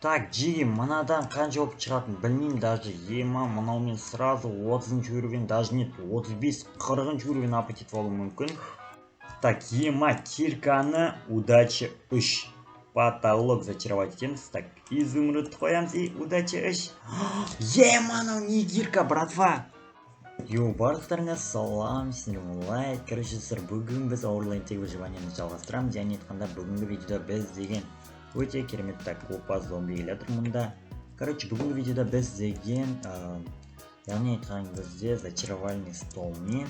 Так, жеге мынадан қанша болып шығатынын білмеймін даже. Ема мынаумен сразу 30 уровень, даже нет, 35-40 уровень аппетит алу мүмкін. Так, ема кирканы удача 3. Потолок зачаровать етеміз. Так, изумруд қоямыз и удача 3. Ема анау не кирка, братва? Йоу, барлықтарыңа салам, сіздерге лайк. Короче, бүгін біз ауырлайн тек выживаниені жалғастырамыз. Яғни айтқанда бүгінгі видеода біз деген өте керемет так опа зомби келатыр мұнда. Короче, бүгінгі видеода біз деген яғни айтқан бізде зачаровальный столмен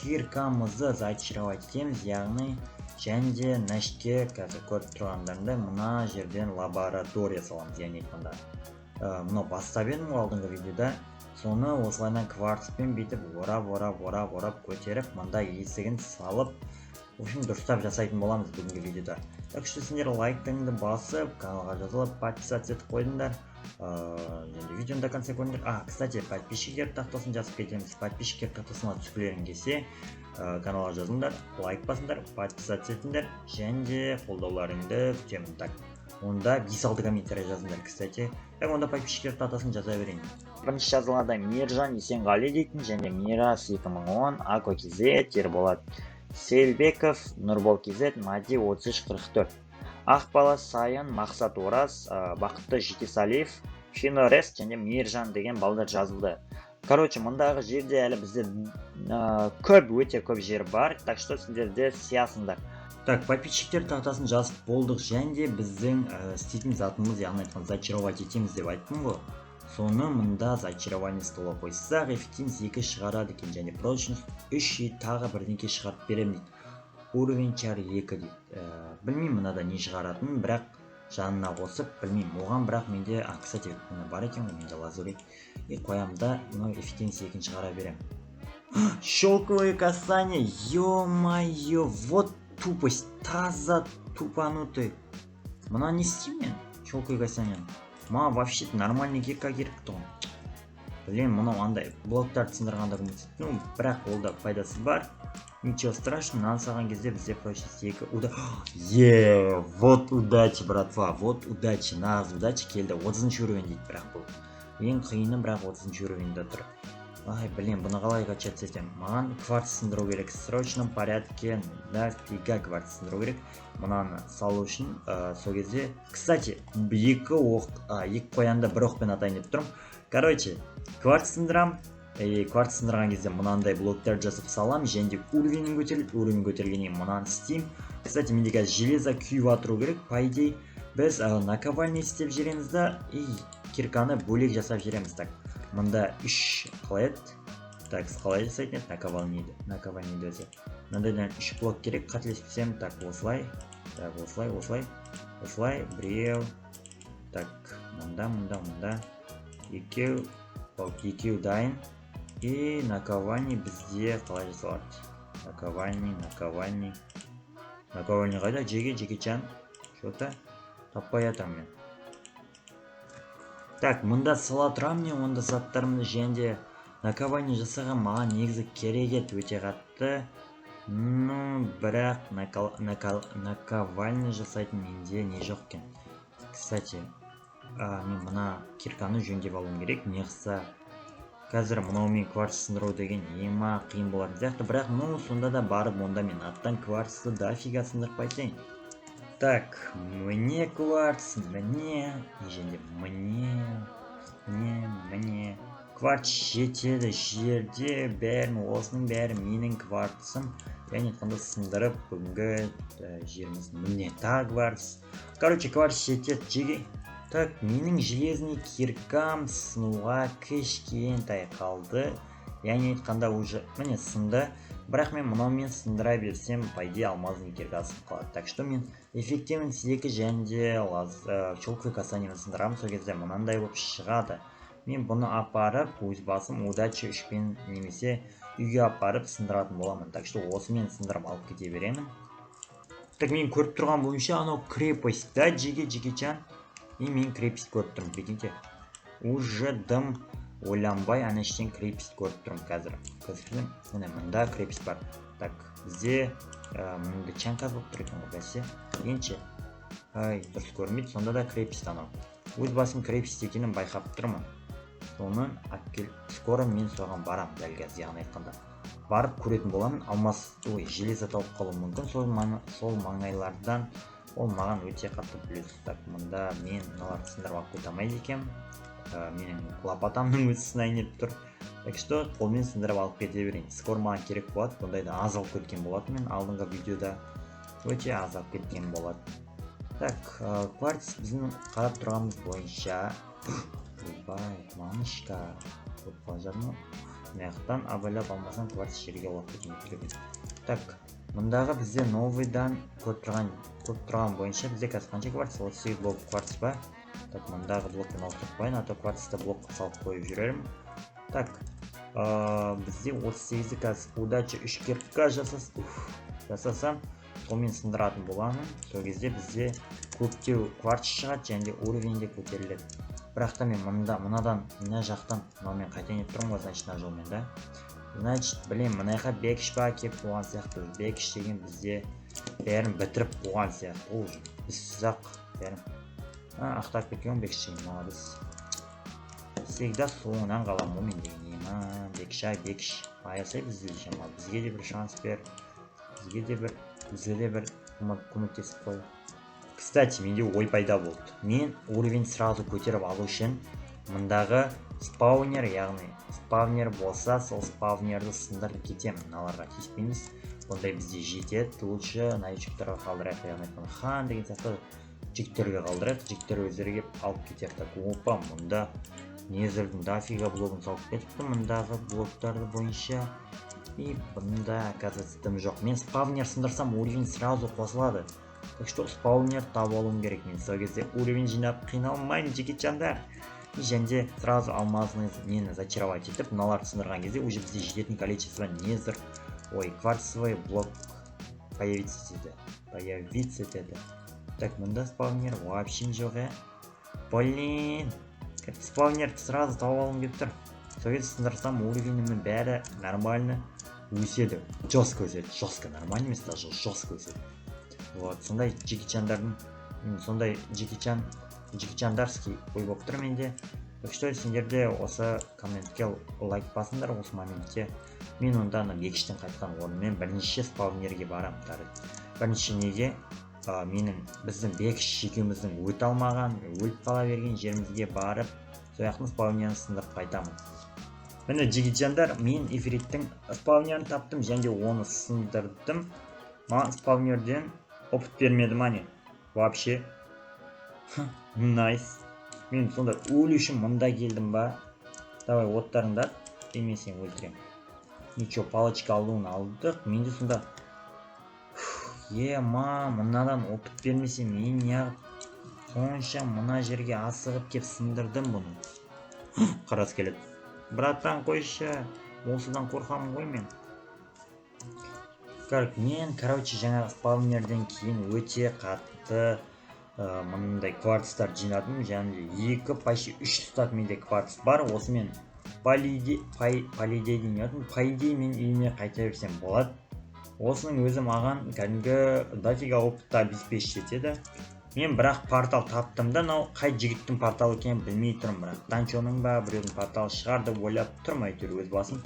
киркамызды зачаровать етеміз. Яғни және нәшке қазір көріп тұрғандарында мына жерден лаборатория саламыз. Яғни айтқанда мына бастап едім алдыңғы видеода. Соны осылайдан кварцпен бүйтіп орап көтеріп, мында есігін салып, в общем, дұрыстап жасайтын боламыз бүгінгі видеода. Так что сендер лайктарыңды басып, каналға жазылып, подписаться етіп қойдыңдар. Енді видеоны до конца көріңдер. Кстати, подписчиктер тақтасын жазып кетеміз. Подписчиктер тақтасына түскілерің келсе, каналға жазыңдар, лайк басыңдар, подписаться етіңдер, және қолдауларыңды күтемін. Так, онда 5-6 комментарий жазыңдар, кстати. Так, онда подписчиктер тақтасын жаза берейін. Бірінші жазылғанда Мержан Есенғали дейтін, және Мирас 2010, Ако КЗ, Ерболат Селбеков, Нұрбол КЗ, Мади 3344. Ақбала Сайын, Мақсат Ораз, Бақытты Житесалиев, Финорес және Мержан деген балдар жазылды. Короче, мұндағы жерде әлі бізде өте көп жер бар, так что сіздерде сиясыңдар. Так, подписчиктер тақтасын жазып болдық, және біздің істейтін затымыз, яғни айтқан зачаровать етеміз деп айттым ғой. Соны мұнда зачарование стола қойсақ, эффективность 2 шығарады екен, және прочность 3 тағы бірдеңке шығарып беремін дейді. Уровень чар 2 дейді. Білмеймін мұнада не шығаратынын, бірақ жанына қосып, білмеймін. Оған бірақ менде, кстати, бар екен ғой, менде лазурит. И қоямда, эффективность 2 шығара берем. Шелковое касание, ё-моё, вот тупость, таза тупанутый. Мына не істеймін мен, шелковое касание. Ма вообще нормальный кирка керек тұғын. Блин, мұнау андай блоктарды сындырғанда көмектеседі. Бірақ ол да пайдасы бар. Ничего страшного, нан салған кезде бізде прочность 2. Вот удача, братва, вот удача, нағыз удача келді. 30 уровень дейді бірақ бұл. Ең қиыны бірақ 30 уровеньде тұр. Блин, бұны қалай качать етем? Маған кварц сындыру керек. В срочном порядке нафига кварц сындыру керек. Мұнаны салу үшін сол кезде. Кстати, екі қоянда бір оқпен атайын деп тұрмын. Короче, кварц сындырам. Кварц сындырған кезде мұнандай блоктар жасып салам. Және уровенін көтеріліп, уровень көтерілгенен мұнаны істейм. Кстати, менде қазір железо күйіп атыру керек. По идее, біз наковальня істеп жереміз да, и кирканы бөлек жасап жереміз. Так, мұнда 3 қалайды. Так, қалай жасайтын еді? Наковальня өзі. Мынадайдан 3 блок керек, қателеспесем. Так, осылай. Так, осылай. Біреу. Так, мұнда. Екеу дайын. И наковальня бізде қалай жасалады? Наковальня қайда? Жеге-чан. Что-то таппай атам мен. Так, мұнда сала тұрам мен, онда заттарымды және наковальня жасаған маған негізі керек еді өте қатты. Бірақ наковальня жасайтын менде не жоқ екен. Кстати, мен мына кирканы жөндеп алуым керек. Неғыса қазір мынаумен кварц сындыру деген ема қиын болатын сияқты. Бірақ сонда да барып, онда мен аттан кварцты дофига сындырып айтайын. Так, мне кварц, мне кварц жетеді жерде, осының бәрі менің кварцым. Яғни айтқанда сындырып бүгінгі жеріміз міне тағы кварц. Короче, кварц жетеді жеге. Так, менің железный киркам сынуға кішкентай қалды. Яғни айтқанда уже міне сынды. Бірақ мен мұнаумен сындыра берсем, по идее алмаздың киркасы қалады. Так что мен эффективность 2 және шелковое касаниемен сындырамын. Сол кезде мынандай болып шығады. Мен бұны апарып, өз басым удача 3-пен немесе үйге апарып сындыратын боламын. Так что осымен сындырып алып кете беремін. Так, мен көріп тұрған бойынша анау крепость, да, жеге-чан. И мен крепость көріп тұрмын, прикиньте. Уже дым ойланбай ана іштен крепость көріп тұрмын қазір. Міне, мұнда крепость бар. Так, бізде мұнда чанказ болып тұр екен ғой, бәсе. Енші. Дұрыс көрмейді, сонда да крепость анау. өз басым крепость екенін байқап тұрмын. Соны әпкел скоро мен соған барам, дәл қазір яғни айтқанда. Барып көретін боламын, железо тауып қалуым мүмкін, сол маңайлардан ол маған өте қатты плюс. Так, мұнда мен мыналарды сындырып алып кете алмайды екенмін. Менің лопатамның өзі сынайын етіп тұр. Так что қолмен сындырып алып кете берейін. Скоро маған керек болады, бұндайды аз алып кеткен болады, мен алдыңғы видеода өте аз алып кеткен болады. Так, кварц біздің қарап тұрғанымыз бойынша мамышка көп қалжармы маяқтан абайлап алмасам кварц жерге олап кетуім керек. Так, мұндағы бізде новыйдан көп тұрған бойынша бізде қазір қанша кварц? 38 блок кварц ба? Так, мұндағы блокпен ауыстырып қойын, ата кварцты блок салып қойып жүрерім. Так, бізде 38-ді қазір удача 3 кепка жасасам, сонымен сындыратын боламын. Сол кезде бізде көптеу кварц шығады және уровеньде көтеріледі. Бірақ та мен мынадан, мына жақтан мынамен қайтайын етіп тұрмын ғой, значит, мына жолмен да. Значит, білем, мынайға бекіш ба кеп болған сияқты. Бекіш деген бізде бәрін бітіріп болған сияқты. Ол біз-ақ бәрін ақтап кеткен бекіш деген, молодец. Всегда соңынан қалам омен деген ема. Бекіш, аясай бізде жама. Бізге де бір шанс бер. Бізге де бір көмектесіп қой. Кстати, менде ой пайда болды. Мен уровень сразу көтеріп алу үшін мұндағы спаунер, яғни спавнер болса, сол спавнерді сындырып кетемін. Мыналарға тиіспейміз. Ондай бізде жетеді. Лучше новичоктарға қалдырайық, яғни хан деген сияқты жігіттерге қалдырайық. Жігіттер өздері кеп алып кетер. Так, опа, мұнда незердің дофига блогын салып кетіпті. Мұндағы блоктарды бойынша. И бұнда, оказывается, дым жоқ. Мен спавнер сындырсам, уровень сразу қосылады. Так что спаунер тауып алуым керек. Мен сол кезде уровень жинап қиналмайын, жекетжандар. Және сразу алмазны нені зачаровать етіп, мыналарды сындырған кезде уже бізде жететін количество незер, кварцевый блок появится деді. Так, мұнда спаунер вообще жоқ, Блин, спаунерді сразу тауып алуым келіп тұр. Сол кезде сындырсам, уровенімнің бәрі нормально өседі. Жестко өседі. Жестко, нормально емес, даже жестко өседі. Вот, сондай жекичандарский ой болып тұр менде. Так что сендерде осы комментке лайк басыңдар осы моментте. Мен онда бекіштен қайтқан орынмен бірнеше спаунерге барам. Бірнеше неге біздің бекіш екеуміздің өте алмаған, өліп қала берген жерімізге барып, сояқтың спаунерін сындырып қайтамын. Міне жекичандар, мен эфриттің спаунерін таптым және оны сындырдым. Маған спаунерден опыт бермеді ма не? Вообще. Найс. Мен сонда өлу үшін мұнда келдім ба? Давай оттарыңдар. Мен сен өлтірем. Ничего, палочка алуын алдық. Менде сонда мынадан опыт бермесе мен неғып сонша мына жерге асығып кеп сындырдым бұны. Қарас келеді. Браттан қойшы. Осыдан қорқамын ғой мен. Мен, жаңағы спаунерден кейін өте қатты мындай кварцтар жинадым. Және 2-3 стак менде кварц бар. Осы мен по идее мен үйіне қайта берсем болады. Осының өзі маған кәдімгі дофига опытта обеспечить етеді. Мен бірақ портал таптым да, қай жігіттің порталы екенін білмей тұрмын. Бірақ Данчоның ба, біреудің порталы шығар деп ойлап тұрмын, әйтеуір өз басым.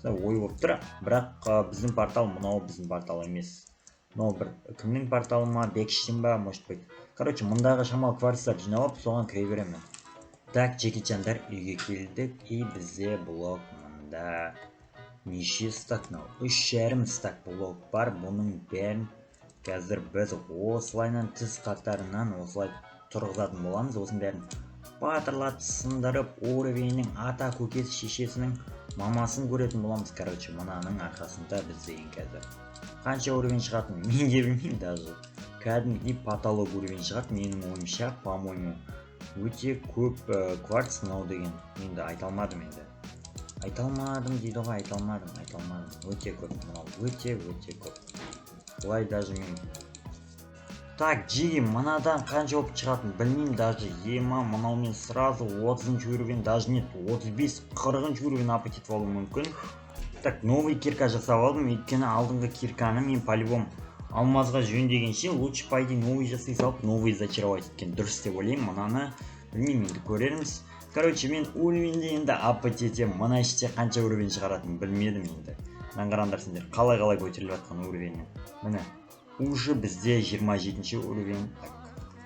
Ой болып тұр, бірақ біздің портал мынау біздің портал емес. Мынау бір кімнің порталы ма, бекіштің ба, может быть. Мұндағы шамал кварцтар жиналып, соған кіре беремін. Так, жекичандар, үйге келдік, и бізде блок мұнда. Неше стак мынау? 3,5 стак блок бар. Бұның бәрін қазір біз осылайнан тіс қатарынан осылай тұрғызатын боламыз. Осының бәрін батырларды сындырып, уровеннің ата көкесі шешесінің мамасын көретін боламыз. Мынаның арқасында біз деген қазір қанша уровень шығатын мен де білмеймін даже. Кәдімгі потолок уровень шығады. Менің ойымша, по-моему, өте көп кварц мынау деген. Мен де айта алмадым енді. Айта алмадым дейді ғой, айта алмадым. Өте көп мынау, өте көп. Бұлай даже мен. Так, жеги, мынадан қанша опыт шығатын білмеймін даже. Мынаумен сразу 30 уровень, даже нет, 35-40 уровень опыт етіп алу мүмкін. Так, новый кирка жасап алдым, өйткені алдыңғы кирканы мен по-любому алмазға жөндегенше лучше пойди новый жасай салып, новый зачаровать еткен дұрыс деп ойлаймын. Мынаны білмеймін, енді көрерміз. Короче, мен уровеньде енді аппать етем. Мына іште қанша уровень шығаратынын білмедім енді. Мына қараңдар сендер, қалай көтеріліп жатқан уровеньі. Міне, уже бізде 27-ші уровень.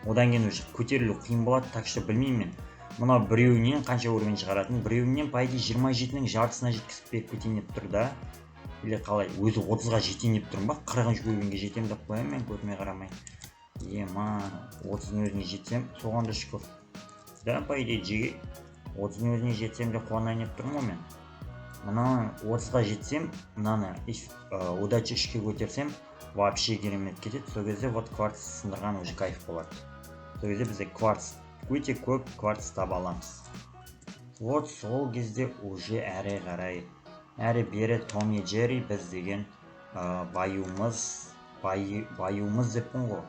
Одан кейін уже көтерілу қиын болады, так что білмеймін мен. Мына біреуінен қанша уровень шығаратынын, біреуінен пайда 27-нің жартысына жеткізіп беріп кетейін деп тұр да. Или қалай, өзі 30-ға жетейін деп тұрмын ба, 40-ші уровеньге жетем деп қоямын мен көзіме қарамай. 30-ның өзіне жетсем, соған да шүкір. Да, по идее, жеге 30-ның өзіне жетсем де қуанайын деп тұрмын ғой мен. Мына 30-ға жетсем, мынаны удача 3-ке көтерсем, вообще керемет кетеді. Сол кезде вот кварц сындырған уже кайф болады. Сол кезде бізде кварц, өте көп кварц таба аламыз. Вот сол кезде уже әрі қарай, әрі бері Том и Джерри біз деген баюымыз деппін ғой.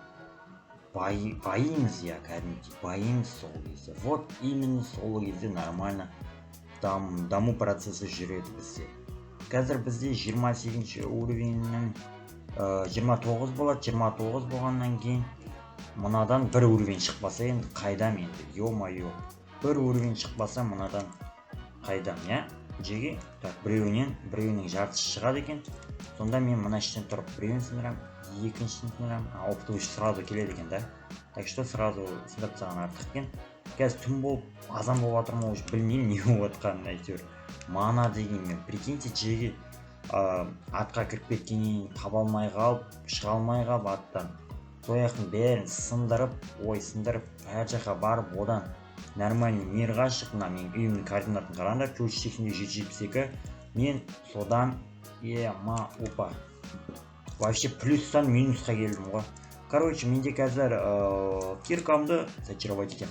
Байымыз, я кәдімгідей, байымыз сол кезде. Вот именно сол кезде нормально даму процесі жүреді бізде. Қазір бізде 28-ші уровеньнің 29 болады, 29 болғаннан кейін мынадан бір уровень шықпаса енді қайдам енді, ё-моё. Бір уровень шықпаса мынадан қайдам, я? Жеге, так, біреуінің жартысы шығады екен. Сонда мен мына іштен тұрып біреуін сындырам, екіншісін сындырам, опыт сразу келеді екен, да? Так что сразу сындырып тастаған артық екен. Қазір түн болып, азан болып жатыр ма, уже білмеймін не болып жатқанын әйтеуір. Мана деген мен, прикиньте, жеге атқа кіріп кеткеннен таба алмай қалып, шыға алмай қалып аттан. Сояқтың бәрін сындырып, әр жаққа барып, одан нормальный мирға шық. Мына мен үйімнің координатын қараңдар, 480-772. Мен содан опа. Вообще плюстан минусқа келдім ғой. Короче, менде қазір киркамды зачаровать етем.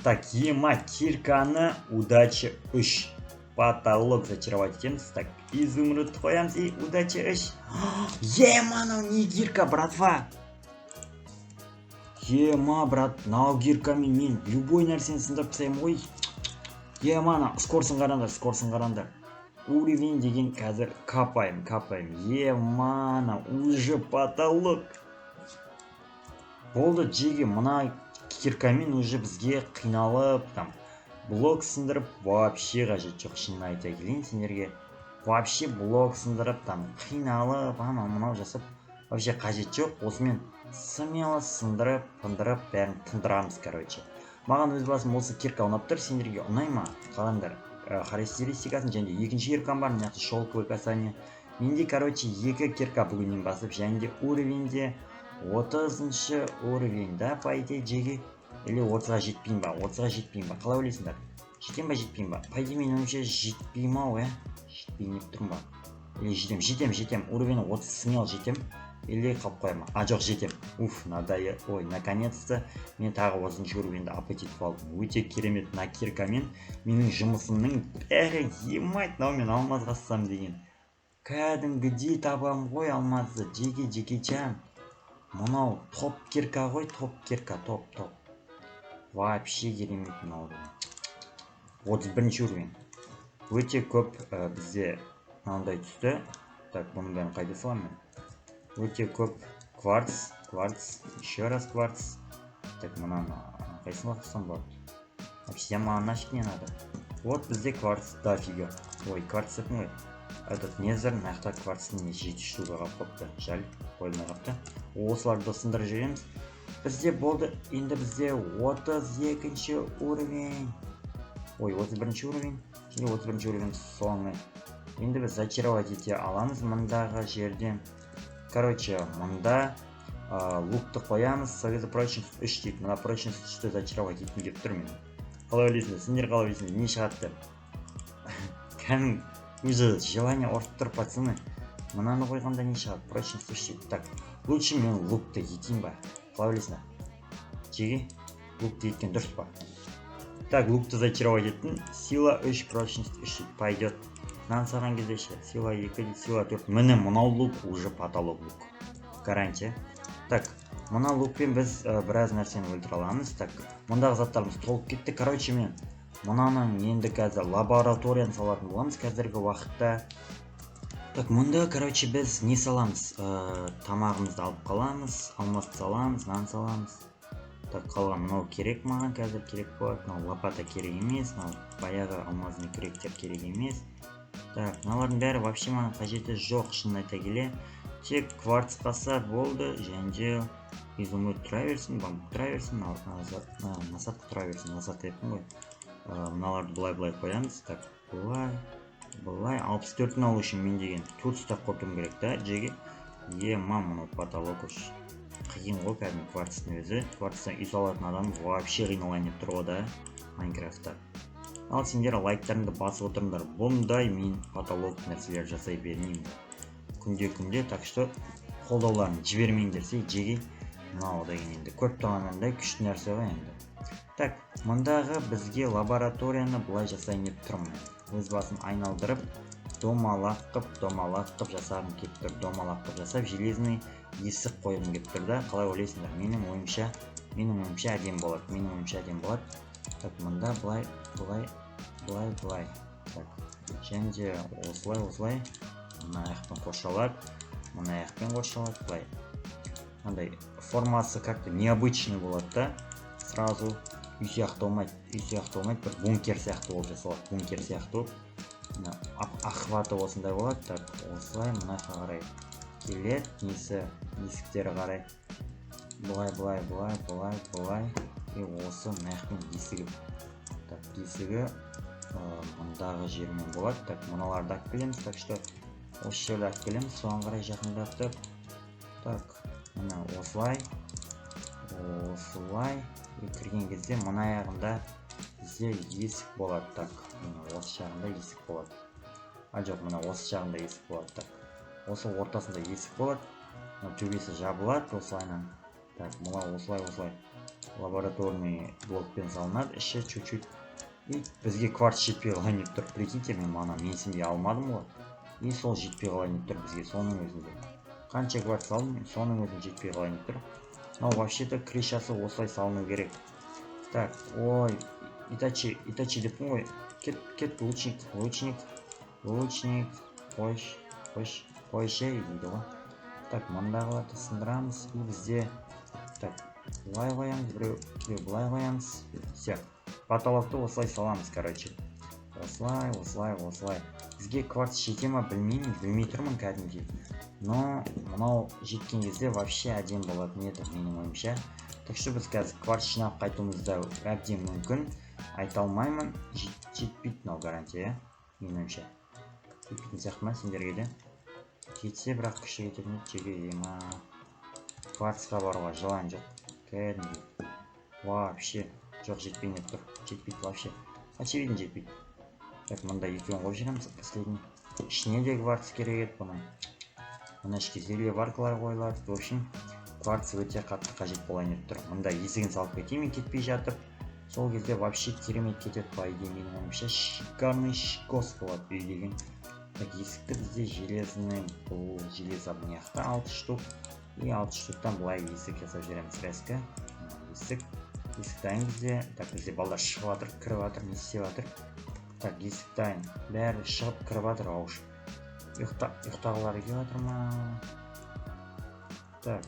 Так, кирканы удача 3. Потолок зачаровать етеміз. Так, изумруд қоямыз и удача 3. Анау не кирка, братва. Брат, нау киркамен мен любой нәрсені сындырып тастаймын ғой. Ана, скорсын қараңдар. Уровень деген қазір капаем. Уже потолок. Болды, жеге, мына киркамен уже бізге қиналып, блок сындырып, вообще қажет жоқ, шынын айта келейін сендерге. Вообще блок сындырып, қиналып, мынау жасап, вообще қажет жоқ. Осымен смело сындырып, бәрін тындырамыз, короче. Маған өз басым осы кирка ұнап тұр, сендерге ұнай ма? Қалаңдар, характеристикасын және екінші киркам бар, мына шелковый касание. Менде, короче, 2 кирка бүгіннен басып, және де уровеньде 30-шы уровень, да, по идее, жеге, или 30-ға жетпейін ба, қалай ойлайсыңдар? Жетпейін ба? По идее, мен өмше жетпейім ау, жетпейін деп тұрмын ба? Или жетем, уровень 30 смел жетем, или қалып қояма? Жоқ, жетем. Наконец-то мен тағы 30-шы уровеньді аппетитіп алдым. Өте керемет на киркамен менің жұмысымның бәрі мынау мен алмаз қассам деген. Кәдімгідей табам ғой алмазды, жеке-жан. Мынау топ кирка ғой, топ. Вообще керемет мынау. 31-ші уровень. Өте көп бізде мынандай түсті. Так, бұның бәрін қайда салам мен? Өте көп кварц, еще раз кварц. Так, мынаны қайсын лақтысам болады? Вообще маған нафиг не надо. Вот бізде кварц дофига. Кварц етін ғой. Этот незір нақта кварцын 7 штука қалып қопты. Жаль, қойылмай қапты. Осыларды сындырып жүреміз. Бізде болды, енді бізде 32-ші уровень. 31-ші уровень. 31-ші уровень соңы. Енді біз зачаровать ете аламыз мұндағы жерден. Короче, мұнда лукты қоямыз. Совет прочность 3 дейді. Мұна прочность 3-ті зачаровать етін деп тұр мен. Қалай ойлайсыңдар? Сендер қалай ойлайсыңдар? Не шығатты? Кәнің уже желание ұрып тұр, пацаны. Мұнаны қойғанда не шығады? Прочность 3 дейді. Так, лучше мен лукты етейін ба? Қалай ойлайсыңдар? Жеге, лукты еткен дұрыс па? Так, лукты зачаровать еттін. Сила 3, прочность 3 пойдет. Нан саған кезде ше, сила 2 дейді, сила 4. Міне мұнау лук, уже потолок лук. Гарантия. Так, мұна лукпен біз біраз нәрсені өлтіре аламыз. Так, мұндағы заттарымыз толып кетті. Короче, мен мұнаның енді қазір лабораторияны салатын боламыз қазіргі уақытта. Так, мұнда, короче, біз не саламыз? Тамағымызды алып қаламыз, алмасты саламыз, нан саламыз. Так, қалған мынау керек маған қазір керек болады. Мынау лопата керек емес, мынау баяғы алмазный кректер керек емес. Так, мыналардың бәрі вообще маған қажеті жоқ, шынын айта келе. Тек кварц қалса болды, және де изумруд тұра берсін, бамбук тұра берсін, насатқа тұра берсін, насат еттім ғой. Мыналарды былай қоямыз. Так, былай 64-ін алу үшін мен деген тут ұстап қоятым керек та, жеге. Мынау потолок уж қиын ғой кәдімгі кварцтың өзі. Кварцтан үй салатын адам вообще қиналайын деп тұр ғой да Майнкрафтта. Ал сендер лайктарыңды басып отырыңдар. Бұндай мен потолок нәрселер жасай бермеймін күнде, так что қолдауларын жібермеңдер жеге. Мынау деген енді көп тұрғанында күшті нәрсе ғой енді. Так, мұндағы бізге лабораторияны былай жасайын деп тұрмын. Өз басын айналдырып, домалақ қып жасағым келіп тұр. Домалақ қып жасап, железный есік қойғым келіп тұр да. Қалай ойлайсыңдар? Менің ойымша әдемі болады. Так, мұнда былай. Так, және де осылай. Мына аяқпен қоршалады. Былай. Мындай формасы как-то необычный болады да. Сразу үй сияқты болмайды, бір бункер сияқты болып жасалады. Бункер сияқты охваты осындай болады. Так, осылай мына қарай келеді, есіктері қарай. Былай. И осы мына есігі. Так, есігі мұндағы жермен болады. Так, мыналарды алып келеміз. Так что осы жерді алып келеміз, соған қарай жақындатып. Так, мына осылай. И кірген кезде мына аяғында бізде есік болады. Так, осы жағында есік болады. Жоқ, мына осы жағында есік болады. Так, осы ортасында есік болады. Төбесі жабылады осылайынан. Так, мына осылай. Лабораторный блокпен салынады, іші чуть-чуть. И бізге кварц жетпей қалайын деп тұр. Прикиньте, мен сендей алмадым ғой. И сол жетпей қалайын деп тұр бізге соның өзінде. Қанша кварц салдым, соның өзінде жетпей қалайын деп тұр. Но вообще-то крышасы осылай салыну керек. Так, ой, Итачи деппін ғой. Кет, лучник, қойшы дейді ғой. Так, мұндағыларды сындырамыз. И бізде, так, былай қоямыз, біреу былай қоямыз. Все, потолокты осылай саламыз, короче. Осылай. Бізге кварц жете ма білмей тұрмын кәдімгідей. Но мынау жеткен кезде вообще әдем болатын еді менің ойымша. Так что біз қазір кварц жинап қайтуымызда әбден мүмкін. Айта алмаймын, жетпейді мынау гарантия, менің ойымша. Жетпейтін сияқты ма сендерге де? Жетсе бірақ күші кететін жеге кварцқа баруға жылан жоқ. Кәдімгідей. Вообще жоқ, жетпейді вообще. Очевидно жетпейді. Так, мұнда екеуін қойып жүреміз, последний. Ішіне де кварц керек еді бұның. Мұна ішке зелье варкалар қойылады. В общем, кварц өте қатты қажет болайын деп тұр. Мұнда есігін салып кетейін, кетпей жатып. Сол кезде вообще керемет кетеді по идее менің ойымша. Шикарный шикос болады үй деген. Так, есікті бізде железный, бұл железа бұны яқта 6 штук. И 6 штуктан былай есік жасап жүреміз. Резкі. Есік дайын бізде. Так, бізде балдар шығып жатыр, кіріп жатыр, не істеп жатыр. Так, есік дайын. Бәрі шығып кіріп жатыр, ауыш. Ұйықтағылары келіп жатыр ма? Так,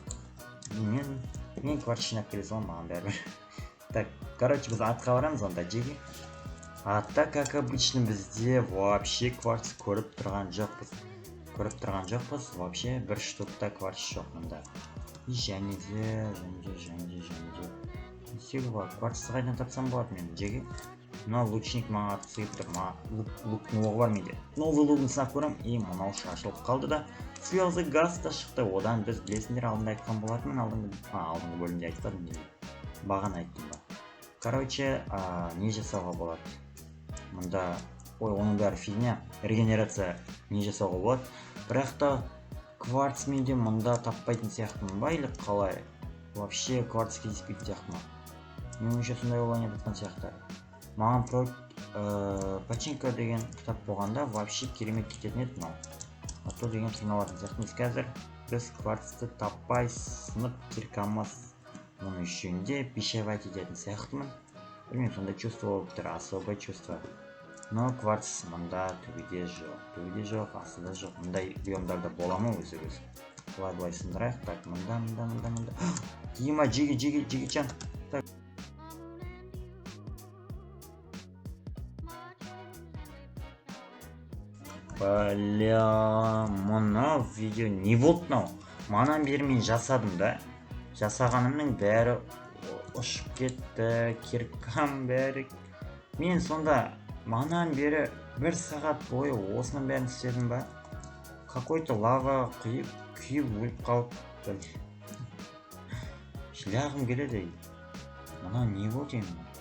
мен кварц жинап келе салам, маған бәрібір. Так, короче, біз атқа барамыз онда жеге. Атта, как обычно, бізде вообще кварц көріп тұрған жоқпыз. Вообще бір штукта кварц жоқ мұнда. И және де. Несегі бар, кварцты қайдан тапсам болады мен жеге. Мына лучник маған аты сыйып тұр. Луктың оғы бар менде. Новый лугын сынап көрем. И мынау шашылып қалды да. Слезы газ та шықты. Одан біз білесіңдер алдында айтқан болатынмын. Алдыңғы бөлімде айтпадым. Баған айттым ба. Короче, не жасауға болады. Мұнда, оның бәрі фигня. Регенерация не жасауға болады. Бірақ та кварц менде мұнда таппайтын сияқтымын ба или қалай? Вообще кварц кездеспейтін сияқтыма. Мен еще сондай олайын айтқан сияқты. Маған починка деген кітап болғанда вообще керемет кететін еді мынау. А то деген қиналатын сияқтымыз. Қазір біз кварцты таппай сынып киркамас. Оның үшінде пищевать ететін сияқтымын. Білмеймін, сондай чувство болып тұр, особое чувство. Но кварц мұнда төбеде жоқ, астыда жоқ. Мұндай биомдарда бола ма өзі? Былай сындырайық. Так, мұнда. Дима, жеге жан. Так, Бля, мына видео не болды мынау? Манан бері мен жасадым да. Жасағанымның бәрі ұшып кетті, киркам бәрі. Мен сонда манан бері 1 сағат бойы осының бәрін істедім ба? Какой-то лава күйіп өліп қалып. Жылағым келеді. Мына не болды енді?